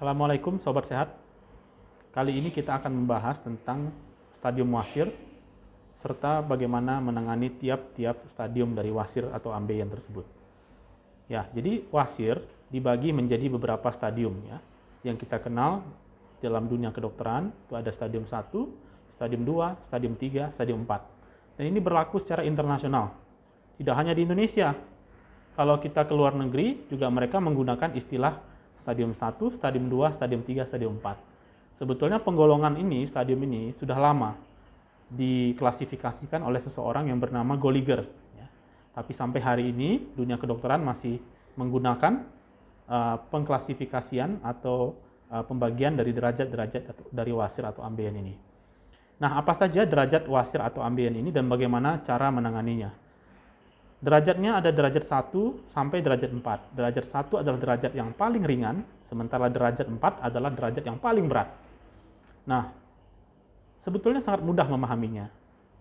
Assalamualaikum Sobat Sehat. Kali ini kita akan membahas tentang stadium wasir serta bagaimana menangani tiap-tiap stadium dari wasir atau ambeien tersebut. Ya, jadi wasir dibagi menjadi beberapa stadium ya. Yang kita kenal dalam dunia kedokteran itu ada stadium 1, stadium 2, stadium 3, stadium 4. Dan ini berlaku secara internasional. Tidak hanya di Indonesia. Kalau kita ke luar negeri juga mereka menggunakan istilah stadium 1, stadium 2, stadium 3, stadium 4. Sebetulnya penggolongan ini, stadium ini sudah lama diklasifikasikan oleh seseorang yang bernama Goliger. Ya. Tapi sampai hari ini dunia kedokteran masih menggunakan pengklasifikasian atau pembagian dari derajat-derajat dari wasir atau ambeien ini. Nah, apa saja derajat wasir atau ambeien ini dan bagaimana cara menanganinya? Derajatnya ada derajat 1 sampai derajat 4. Derajat 1 adalah derajat yang paling ringan, sementara derajat 4 adalah derajat yang paling berat. Nah, sebetulnya sangat mudah memahaminya.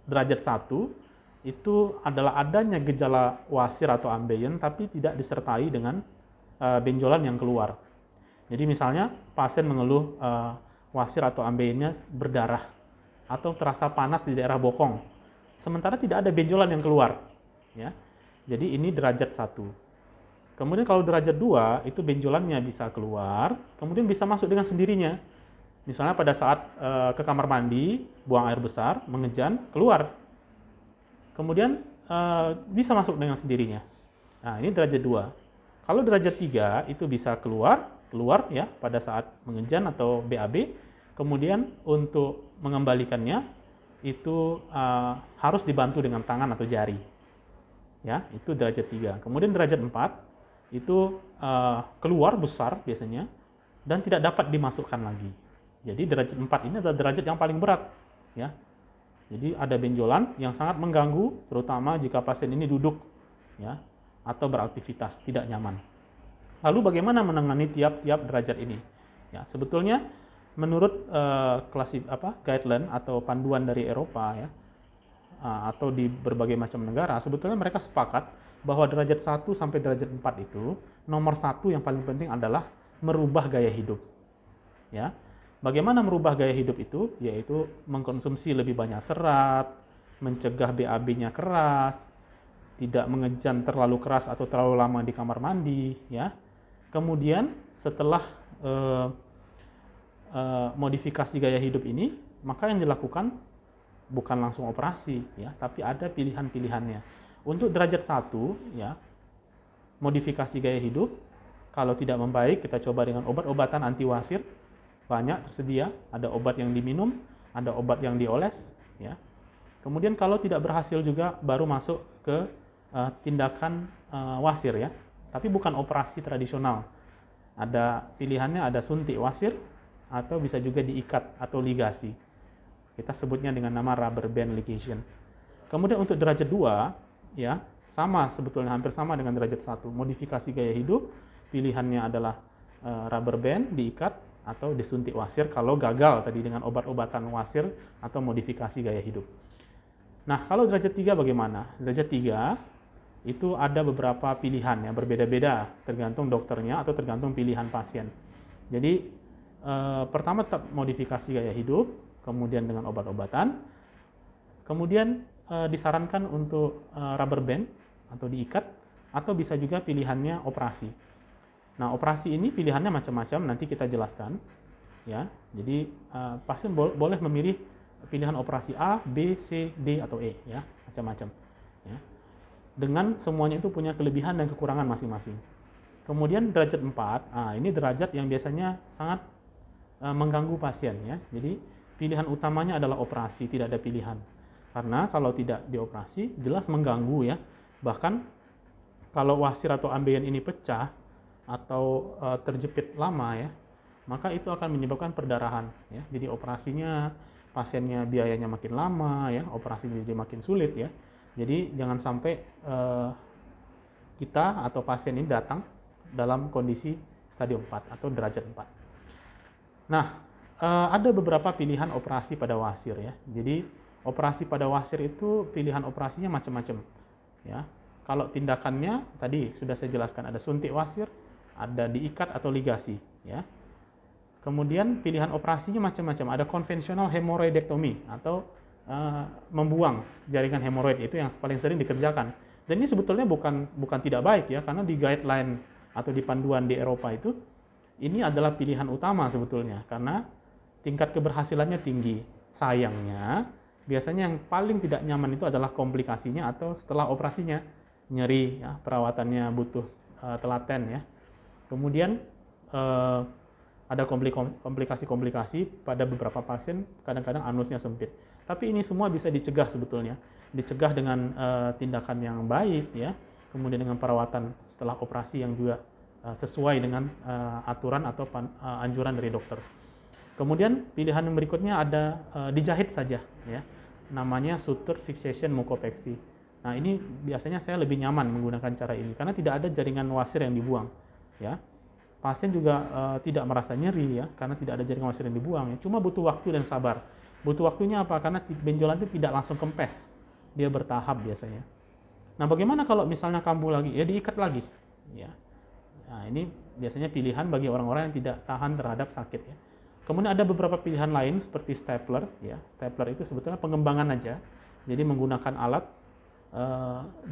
Derajat 1 itu adalah adanya gejala wasir atau ambeien tapi tidak disertai dengan benjolan yang keluar. Jadi misalnya pasien mengeluh wasir atau ambeiennya berdarah atau terasa panas di daerah bokong, sementara tidak ada benjolan yang keluar. Ya. Jadi ini derajat 1. Kemudian kalau derajat 2, itu benjolannya bisa keluar, kemudian bisa masuk dengan sendirinya. Misalnya pada saat ke kamar mandi, buang air besar, mengejan, keluar. Kemudian bisa masuk dengan sendirinya. Nah, ini derajat 2. Kalau derajat 3, itu bisa keluar ya pada saat mengejan atau BAB. Kemudian untuk mengembalikannya, itu harus dibantu dengan tangan atau jari. Ya, itu derajat 3. Kemudian derajat 4 itu keluar besar biasanya dan tidak dapat dimasukkan lagi. Jadi derajat 4 ini adalah derajat yang paling berat ya. Jadi ada benjolan yang sangat mengganggu terutama jika pasien ini duduk ya atau beraktivitas tidak nyaman. Lalu bagaimana menangani tiap-tiap derajat ini? Ya, sebetulnya menurut guideline atau panduan dari Eropa ya, atau di berbagai macam negara, sebetulnya mereka sepakat bahwa derajat 1 sampai derajat 4 itu, nomor 1 yang paling penting adalah merubah gaya hidup. Ya. Bagaimana merubah gaya hidup itu? Yaitu mengkonsumsi lebih banyak serat, mencegah BAB-nya keras, tidak mengejan terlalu keras atau terlalu lama di kamar mandi. Ya. Kemudian setelah modifikasi gaya hidup ini, maka yang dilakukan bukan langsung operasi ya, tapi ada pilihan-pilihannya. Untuk derajat 1 ya, modifikasi gaya hidup, kalau tidak membaik kita coba dengan obat-obatan anti wasir. Banyak tersedia, ada obat yang diminum, ada obat yang dioles ya. Kemudian kalau tidak berhasil juga baru masuk ke tindakan wasir ya. Tapi bukan operasi tradisional. Ada pilihannya, ada suntik wasir atau bisa juga diikat atau ligasi. Kita sebutnya dengan nama rubber band ligation. Kemudian untuk derajat 2, ya, sama sebetulnya hampir sama dengan derajat 1. Modifikasi gaya hidup, pilihannya adalah rubber band, diikat, atau disuntik wasir kalau gagal tadi dengan obat-obatan wasir atau modifikasi gaya hidup. Nah, kalau derajat 3 bagaimana? Derajat 3 itu ada beberapa pilihan yang berbeda-beda tergantung dokternya atau tergantung pilihan pasien. Jadi, pertama tetap modifikasi gaya hidup, kemudian dengan obat-obatan, kemudian disarankan untuk rubber band atau diikat, atau bisa juga pilihannya operasi. Nah, operasi ini pilihannya macam-macam, nanti kita jelaskan. Ya, jadi pasien boleh memilih pilihan operasi A, B, C, D, atau E, ya, macam-macam. Ya. Dengan semuanya itu punya kelebihan dan kekurangan masing-masing. Kemudian derajat 4, ini derajat yang biasanya sangat mengganggu pasien. Ya. Jadi pilihan utamanya adalah operasi, tidak ada pilihan. Karena kalau tidak dioperasi, jelas mengganggu ya. Bahkan kalau wasir atau ambeien ini pecah atau terjepit lama ya, maka itu akan menyebabkan perdarahan ya. Jadi operasinya pasiennya biayanya makin lama ya, operasinya jadi makin sulit ya. Jadi jangan sampai kita atau pasien ini datang dalam kondisi stadium 4 atau derajat 4. Nah, ada beberapa pilihan operasi pada wasir ya. Jadi operasi pada wasir itu pilihan operasinya macam-macam ya. Kalau tindakannya tadi sudah saya jelaskan, ada suntik wasir, ada diikat atau ligasi ya. Kemudian pilihan operasinya macam-macam. Ada konvensional hemoroidektomi atau membuang jaringan hemoroid, itu yang paling sering dikerjakan. Dan ini sebetulnya bukan tidak baik ya, karena di guideline atau di panduan di Eropa itu ini adalah pilihan utama sebetulnya karena tingkat keberhasilannya tinggi. Sayangnya biasanya yang paling tidak nyaman itu adalah komplikasinya atau setelah operasinya, nyeri ya, perawatannya butuh telaten ya. Kemudian ada komplikasi-komplikasi pada beberapa pasien, kadang-kadang anusnya sempit. Tapi ini semua bisa dicegah sebetulnya, dicegah dengan tindakan yang baik ya, kemudian dengan perawatan setelah operasi yang juga sesuai dengan aturan atau anjuran dari dokter. Kemudian pilihan yang berikutnya ada dijahit saja ya, namanya suture fixation mucopeksi. Nah ini biasanya saya lebih nyaman menggunakan cara ini karena tidak ada jaringan wasir yang dibuang ya. Pasien juga tidak merasa nyeri ya karena tidak ada jaringan wasir yang dibuang ya. Cuma butuh waktu dan sabar. Butuh waktunya apa? Karena benjolan itu tidak langsung kempes, dia bertahap biasanya. Nah bagaimana kalau misalnya kambuh lagi? Ya diikat lagi ya. Nah ini biasanya pilihan bagi orang-orang yang tidak tahan terhadap sakit ya. Kemudian ada beberapa pilihan lain seperti stapler ya. Stapler itu sebetulnya pengembangan aja. Jadi menggunakan alat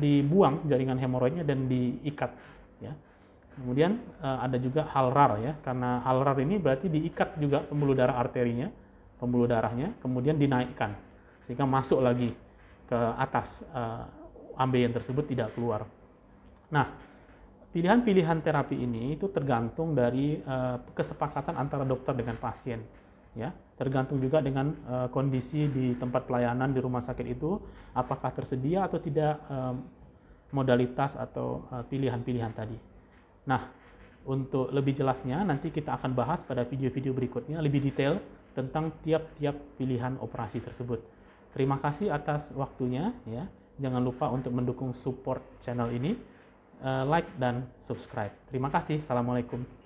dibuang jaringan hemoroidnya dan diikat ya. Kemudian ada juga halrar ya, karena halrar ini berarti diikat juga pembuluh darah arterinya, pembuluh darahnya, kemudian dinaikkan sehingga masuk lagi ke atas ambeien tersebut tidak keluar. Nah, pilihan-pilihan terapi ini itu tergantung dari kesepakatan antara dokter dengan pasien ya, tergantung juga dengan kondisi di tempat pelayanan di rumah sakit itu apakah tersedia atau tidak modalitas atau pilihan-pilihan tadi. Nah, untuk lebih jelasnya nanti kita akan bahas pada video-video berikutnya lebih detail tentang tiap-tiap pilihan operasi tersebut. Terima kasih atas waktunya ya. Jangan lupa untuk mendukung support channel ini, like dan subscribe. Terima kasih. Assalamualaikum.